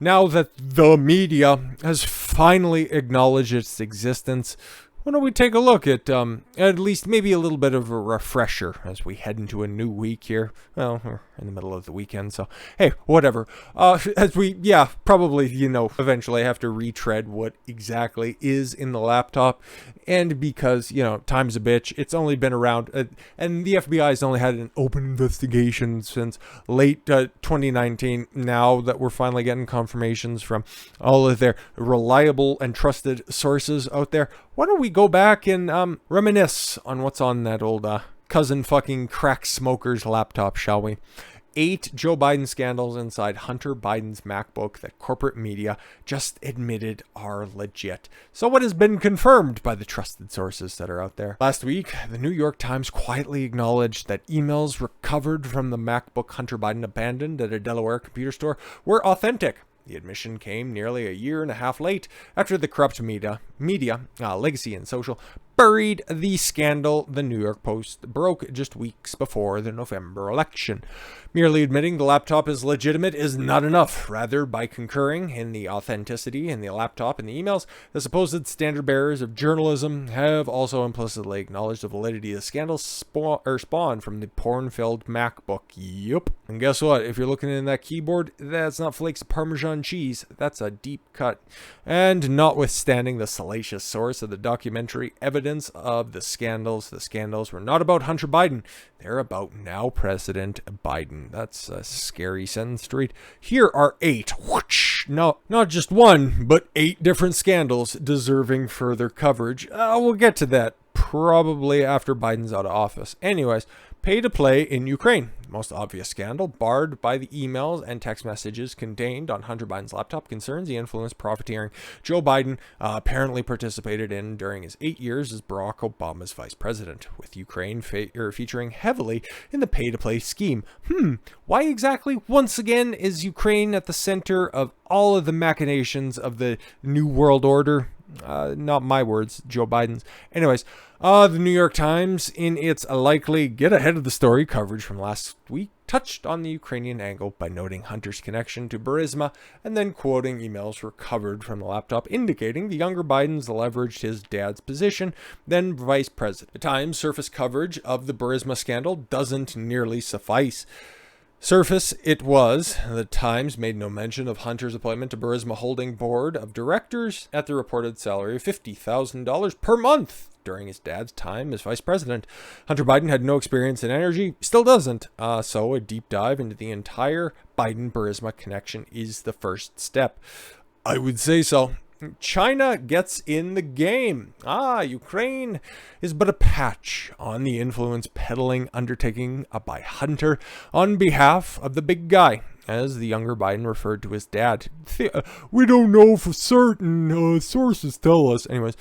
Now that the media has finally acknowledged its existence, why don't we take a look at least maybe a little bit of a refresher as we head into a new week here. Well, we're in the middle of the weekend, so hey, whatever. As we, probably, eventually have to retread what exactly is in the laptop. And because, time's a bitch, it's only been around, and the FBI has only had an open investigation since late 2019. Now that we're finally getting confirmations from all of their reliable and trusted sources out there, why don't we go back and reminisce on what's on that old cousin fucking crack smoker's laptop, shall we? 8 Joe Biden scandals inside Hunter Biden's Macbook that corporate media just admitted are legit. So what has been confirmed by the trusted sources that are out there? Last week, the New York Times quietly acknowledged that emails recovered from the MacBook Hunter Biden abandoned at a Delaware computer store were authentic. The admission came nearly a year and a half late after the corrupt media, Legacy and Social, buried the scandal the New York Post broke just weeks before the November election. Merely admitting the laptop is legitimate is not enough. Rather, by concurring in the authenticity in the laptop and the emails, the supposed standard bearers of journalism have also implicitly acknowledged the validity of the scandal spawned from the porn-filled MacBook. Yup. And guess what? If you're looking in that keyboard, that's not flakes of Parmesan cheese. That's a deep cut. And notwithstanding the salacious source of the documentary evidence of the scandals were not about Hunter Biden. They're about now President Biden. That's a scary sentence to read. Here are 8. Whoosh! No, not just one, but 8 different scandals deserving further coverage. We'll get to that probably after Biden's out of office. Anyways, pay to play in Ukraine. Most obvious scandal, barred by the emails and text messages contained on Hunter Biden's laptop, concerns the influence profiteering Joe Biden apparently participated in during his 8 years as Barack Obama's vice president, with Ukraine featuring heavily in the pay-to-play scheme. Why exactly, once again, is Ukraine at the center of all of the machinations of the New World Order? Not my words, Joe Biden's. Anyways, the New York Times, in its likely get ahead of the story coverage from last week, touched on the Ukrainian angle by noting Hunter's connection to Burisma and then quoting emails recovered from the laptop indicating the younger Bidens leveraged his dad's position, then vice president. The Times surface coverage of the Burisma scandal doesn't nearly suffice. Surface it was. The Times made no mention of Hunter's appointment to Burisma Holding Board of Directors at the reported salary of $50,000 per month during his dad's time as vice president. Hunter Biden had no experience in energy, still doesn't, so a deep dive into the entire Biden-Burisma connection is the first step. I would say so. China gets in the game. Ukraine is but a patch on the influence peddling undertaking by Hunter on behalf of the big guy, as the younger Biden referred to his dad. We don't know for certain, sources tell us. Anyways,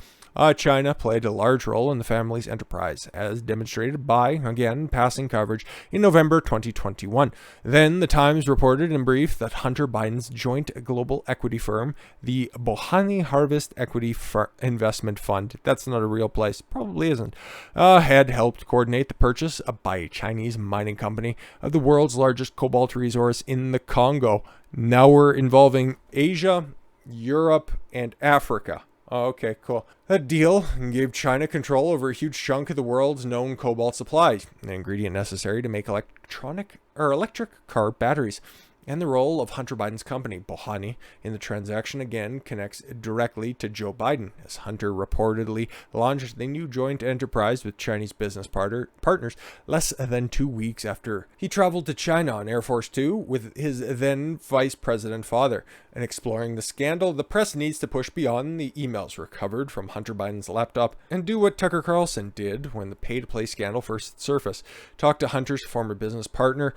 China played a large role in the family's enterprise, as demonstrated by, again, passing coverage in November 2021. Then the Times reported in brief that Hunter Biden's joint global equity firm, the Bohani Harvest Equity Investment Fund, that's not a real place, probably isn't, had helped coordinate the purchase by a Chinese mining company of the world's largest cobalt resource in the Congo. Now we're involving Asia, Europe, and Africa. Okay, cool. That deal gave China control over a huge chunk of the world's known cobalt supply, an ingredient necessary to make electric car batteries. And the role of Hunter Biden's company, Bohani, in the transaction again connects directly to Joe Biden, as Hunter reportedly launched the new joint enterprise with Chinese business partners less than 2 weeks after he traveled to China on Air Force Two with his then vice president father. And exploring the scandal, the press needs to push beyond the emails recovered from Hunter Biden's laptop and do what Tucker Carlson did when the pay-to-play scandal first surfaced. Talk to Hunter's former business partner,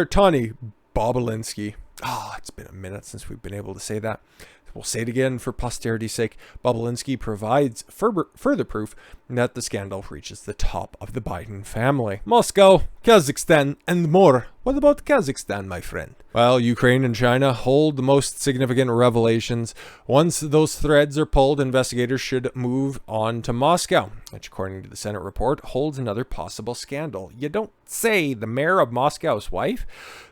Tony Bobulinski. It's been a minute since we've been able to say that. We'll say it again for posterity's sake. Bobulinski provides further proof that the scandal reaches the top of the Biden family. Moscow Kazakhstan, and more. What about Kazakhstan, my friend? Well, Ukraine and China hold the most significant revelations. Once those threads are pulled, investigators should move on to Moscow, which, according to the Senate report, holds another possible scandal. You don't say. The mayor of Moscow's wife?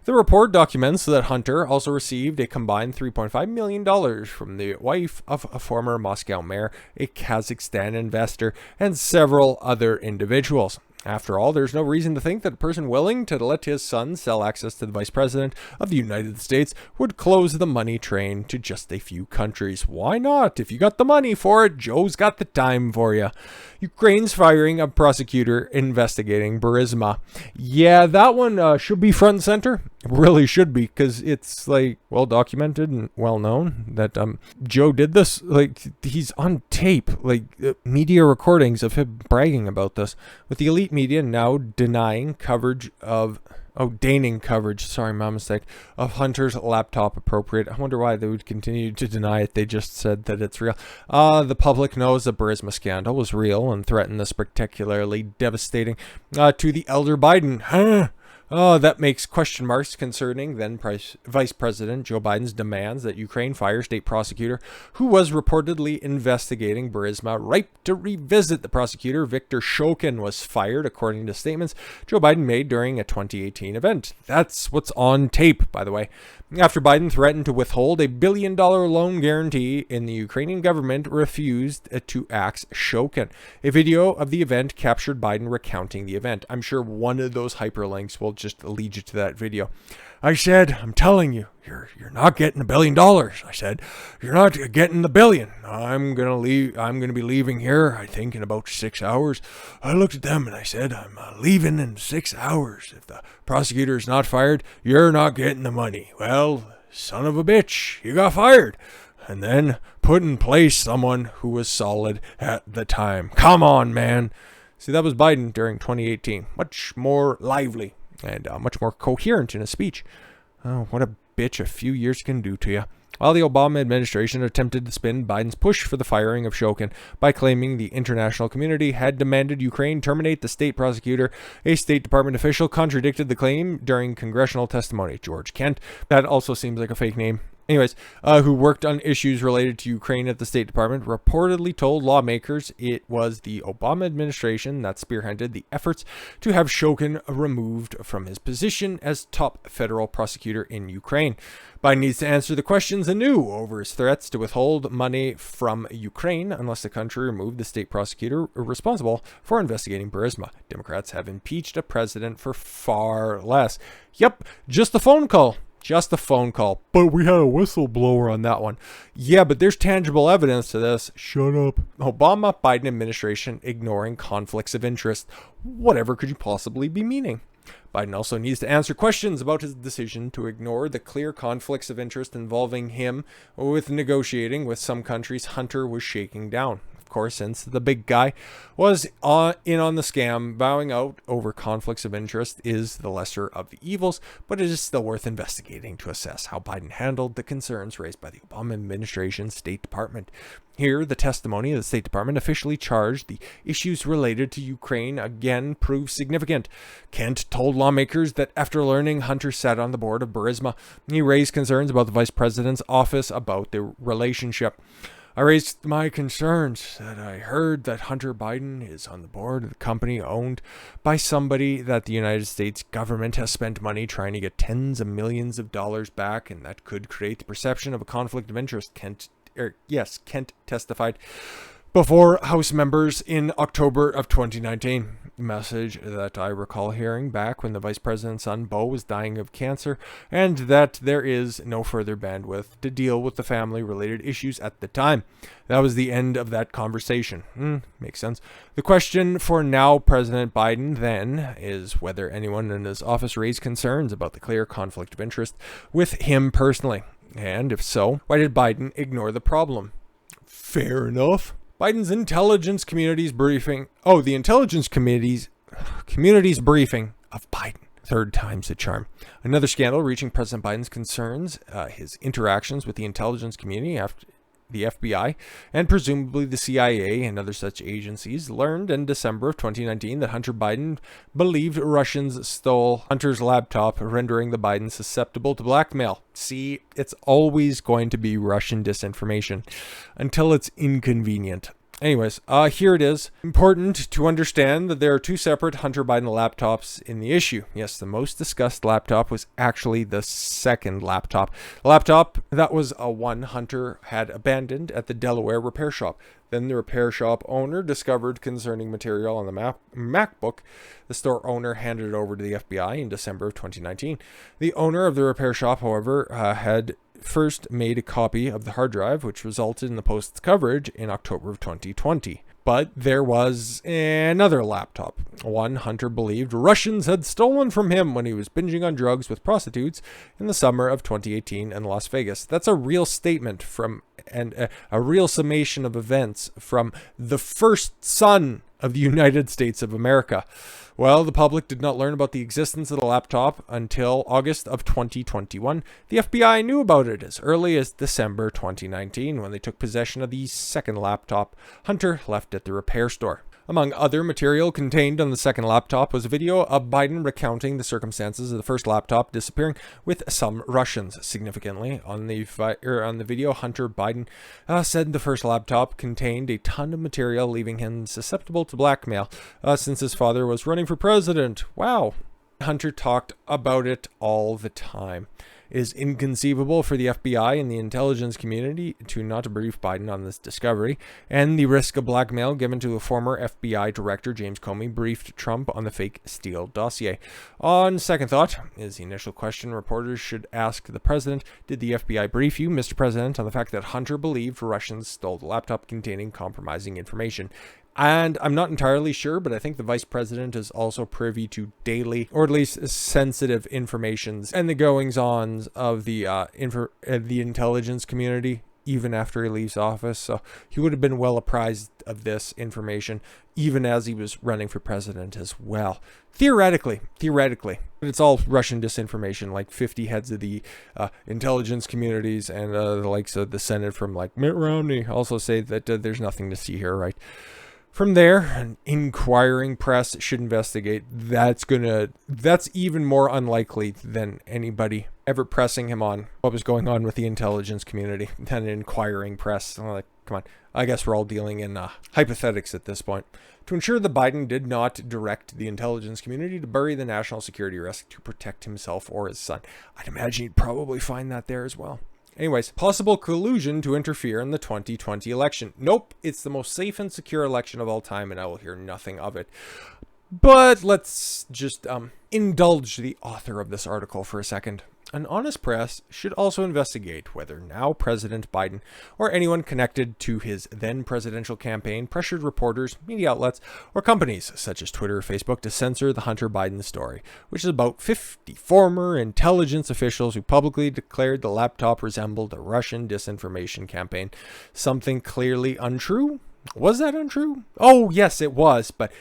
The report documents that Hunter also received a combined $3.5 million from the wife of a former Moscow mayor, a Kazakhstan investor, and several other individuals. After all, there's no reason to think that a person willing to let his son sell access to the Vice President of the United States would close the money train to just a few countries. Why not? If you got the money for it, Joe's got the time for you. Ukraine's firing a prosecutor investigating Burisma. Yeah, that one should be front and center. It really should be, because it's like well documented and well known that Joe did this. Like, he's on tape, like media recordings of him bragging about this, with the elite media now denying coverage of deigning coverage, sorry, my mistake, of Hunter's laptop appropriate. I wonder why they would continue to deny it. They just said that it's real. The public knows the Burisma scandal was real and threatened the spectacularly devastating to the elder Biden. That makes question marks concerning then Vice President Joe Biden's demands that Ukraine fire state prosecutor who was reportedly investigating Burisma. Ripe to revisit. The prosecutor, Viktor Shokin, was fired, according to statements Joe Biden made during a 2018 event. That's what's on tape, by the way. After Biden threatened to withhold a $1 billion loan guarantee, and the Ukrainian government refused to axe Shokin. A video of the event captured Biden recounting the event. I'm sure one of those hyperlinks will just lead you to that video. I said, I'm telling you, you're not getting $1 billion. I said, you're not getting the billion. I'm gonna leave. I'm gonna be leaving here, I think, in about 6 hours. I looked at them and I said, I'm leaving in 6 hours. If the prosecutor is not fired, you're not getting the money. Well, son of a bitch, you got fired. And then put in place someone who was solid at the time. Come on, man. See, that was Biden during 2018. Much more lively and much more coherent in his speech. Oh, what a bitch a few years can do to you. While the Obama administration attempted to spin Biden's push for the firing of Shokin by claiming the international community had demanded Ukraine terminate the state prosecutor, a State Department official contradicted the claim during congressional testimony. George Kent, that also seems like a fake name. Anyways, who worked on issues related to Ukraine at the State Department, reportedly told lawmakers it was the Obama administration that spearheaded the efforts to have Shokin removed from his position as top federal prosecutor in Ukraine. Biden needs to answer the questions anew over his threats to withhold money from Ukraine unless the country removed the state prosecutor responsible for investigating Burisma. Democrats have impeached a president for far less. Yep, just a phone call. Just a phone call. But we had a whistleblower on that one. Yeah, but there's tangible evidence to this. Shut up. Obama-Biden administration ignoring conflicts of interest. Whatever could you possibly be meaning? Biden also needs to answer questions about his decision to ignore the clear conflicts of interest involving him with negotiating with some countries Hunter was shaking down. Of course, since the big guy was in on the scam, bowing out over conflicts of interest is the lesser of the evils, but it is still worth investigating to assess how Biden handled the concerns raised by the Obama administration's State Department. Here, the testimony of the State Department officially charged the issues related to Ukraine again proved significant. Kent told lawmakers that after learning Hunter sat on the board of Burisma, he raised concerns about the vice president's office about their relationship. I raised my concerns that I heard that Hunter Biden is on the board of the company owned by somebody that the United States government has spent money trying to get tens of millions of dollars back, and that could create the perception of a conflict of interest. Kent testified before House members in October of 2019. The message that I recall hearing back when the vice president's son, Beau, was dying of cancer, and that there is no further bandwidth to deal with the family-related issues at the time. That was the end of that conversation. Makes sense. The question for now President Biden, then, is whether anyone in his office raised concerns about the clear conflict of interest with him personally. And if so, why did Biden ignore the problem? Fair enough. Biden's intelligence community's briefing. The intelligence community's briefing of Biden. Third time's the charm. Another scandal reaching President Biden's concerns, his interactions with the intelligence community the FBI, and presumably the CIA and other such agencies, learned in December of 2019 that Hunter Biden believed Russians stole Hunter's laptop, rendering the Biden susceptible to blackmail. See, it's always going to be Russian disinformation until it's inconvenient. Anyways, here it is. Important to understand that there are two separate Hunter Biden laptops in the issue. Yes, the most discussed laptop was actually the second laptop. The laptop that was one Hunter had abandoned at the Delaware Repair shop. Then the repair shop owner discovered concerning material on the Macbook. The store owner handed it over to the FBI in December of 2019. The owner of the repair shop, however, had first made a copy of the hard drive, which resulted in the Post's coverage in October of 2020. But there was another laptop, one Hunter believed Russians had stolen from him when he was binging on drugs with prostitutes in the summer of 2018 in Las Vegas. That's a real statement from and a real summation of events from the first son of the United States of America. Well, the public did not learn about the existence of the laptop until August of 2021. The FBI knew about it as early as December 2019 when they took possession of the second laptop Hunter left at the repair store. Among other material contained on the second laptop was a video of Biden recounting the circumstances of the first laptop disappearing with some Russians. Significantly, on the video, Hunter Biden said the first laptop contained a ton of material, leaving him susceptible to blackmail since his father was running for president. Wow. Hunter talked about it all the time. It is inconceivable for the FBI and the intelligence community to not brief Biden on this discovery, and the risk of blackmail given to the former FBI director James Comey briefed Trump on the fake Steele dossier. On second thought, is the initial question reporters should ask the president, did the FBI brief you, Mr. President, on the fact that Hunter believed Russians stole the laptop containing compromising information? And I'm not entirely sure, but I think the vice president is also privy to daily, or at least sensitive informations and the goings-ons of the intelligence community, even after he leaves office. So he would have been well apprised of this information, even as he was running for president as well. Theoretically. But it's all Russian disinformation, like 50 heads of the intelligence communities and the likes of the Senate from like Mitt Romney also say that there's nothing to see here, right? From there, an inquiring press should investigate. That's even more unlikely than anybody ever pressing him on what was going on with the intelligence community than an inquiring press. I'm like, come on. I guess we're all dealing in hypothetics at this point. To ensure that Biden did not direct the intelligence community to bury the national security risk to protect himself or his son. I'd imagine he'd probably find that there as well. Anyways, possible collusion to interfere in the 2020 election. Nope, it's the most safe and secure election of all time, and I will hear nothing of it. But let's just indulge the author of this article for a second. An honest press should also investigate whether now President Biden or anyone connected to his then presidential campaign pressured reporters, media outlets, or companies such as Twitter or Facebook to censor the Hunter Biden story, which is about 50 former intelligence officials who publicly declared the laptop resembled a Russian disinformation campaign. Something clearly untrue? Was that untrue? Oh, yes, it was. But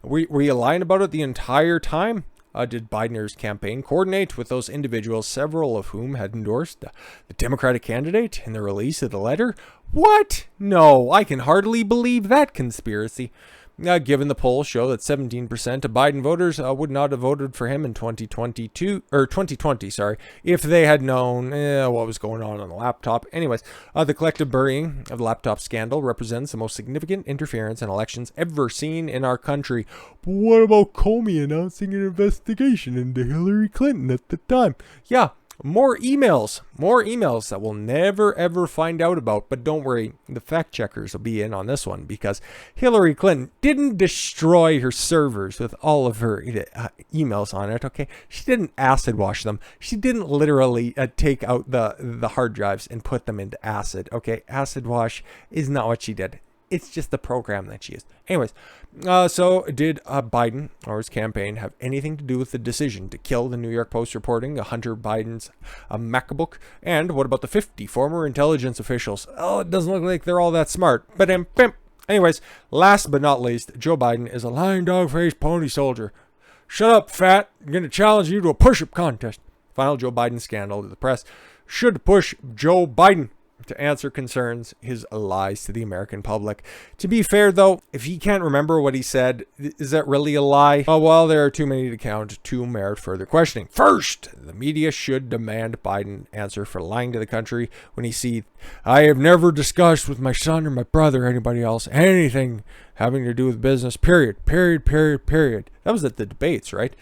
were you lying about it the entire time? Did Biden's campaign coordinate with those individuals, several of whom had endorsed the Democratic candidate in the release of the letter? What? No, I can hardly believe that conspiracy. Given the polls show that 17% of Biden voters would not have voted for him in 2020, if they had known what was going on the laptop. Anyways, the collective burying of the laptop scandal represents the most significant interference in elections ever seen in our country. But what about Comey announcing an investigation into Hillary Clinton at the time? Yeah. More emails that we'll never ever find out about. But don't worry, the fact checkers will be in on this one because Hillary Clinton didn't destroy her servers with all of her emails on it, okay? She didn't acid wash them. She didn't literally take out the hard drives and put them into acid, okay? Acid wash is not what she did. It's just the program that she used. Anyways, so did Biden or his campaign have anything to do with the decision to kill the New York Post reporting Hunter Biden's Macbook? And what about the 50 former intelligence officials? Oh, it doesn't look like they're all that smart. But anyways, last but not least, Joe Biden is a lying dog-faced pony soldier. Shut up, fat. I'm going to challenge you to a push-up contest. Final Joe Biden scandal to the press should push Joe Biden to answer concerns, his lies to the American public. To be fair, though, if he can't remember what he said, is that really a lie? Oh, well, there are too many to count to merit further questioning. First, the media should demand Biden answer for lying to the country when he sees, I have never discussed with my son or my brother or anybody else anything having to do with business, period. That was at the debates, right?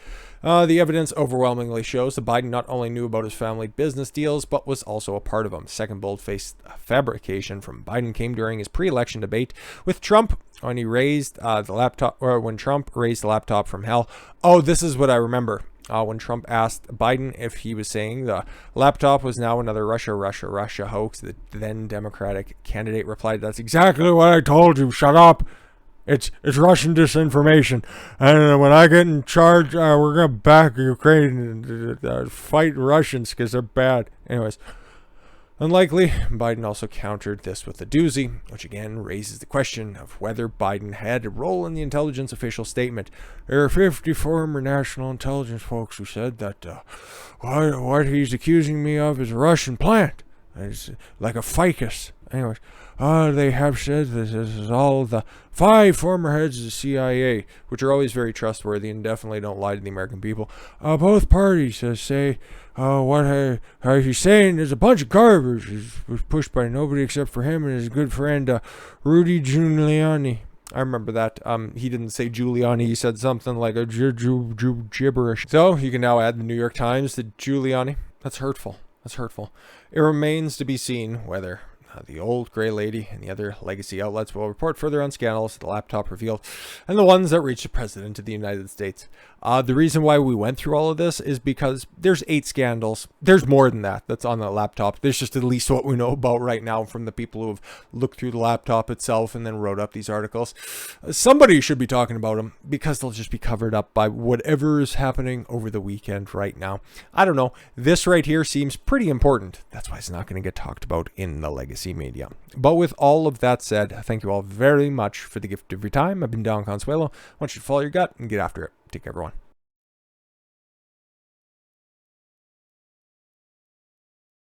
The evidence overwhelmingly shows that Biden not only knew about his family business deals, but was also a part of them. Second bold-faced fabrication from Biden came during his pre-election debate with Trump when he raised the laptop, or when Trump raised the laptop from hell. Oh, this is what I remember. When Trump asked Biden if he was saying the laptop was now another Russia hoax, the then Democratic candidate replied, "That's exactly what I told you. Shut up. It's Russian disinformation, and when I get in charge, we're gonna back Ukraine and fight Russians because they're bad." Anyways, unlikely. Biden also countered this with a doozy, which again raises the question of whether Biden had a role in the intelligence official statement. There are 50 former national intelligence folks who said that what he's accusing me of is a Russian plant. It's like a ficus. Anyways, they have said this is all the 5 former heads of the CIA, which are always very trustworthy and definitely don't lie to the American people. Both parties say what he's saying is a bunch of garbage. It was pushed by nobody except for him and his good friend Rudy Giuliani. I remember that. He didn't say Giuliani. He said something like a gibberish. So you can now add the New York Times to Giuliani. That's hurtful. It remains to be seen whether the old gray lady and the other legacy outlets will report further on scandals the laptop revealed and the ones that reached the president of the United States. The reason why we went through all of this is because there's 8 scandals. There's more than that that's on the laptop. There's just at least what we know about right now from the people who have looked through the laptop itself and then wrote up these articles. Somebody should be talking about them because they'll just be covered up by whatever is happening over the weekend right now. I don't know. This right here seems pretty important. That's why it's not going to get talked about in the legacy media. But with all of that said, thank you all very much for the gift of your time. I've been Don Consuelo. I want you to follow your gut and get after it. Take care, everyone.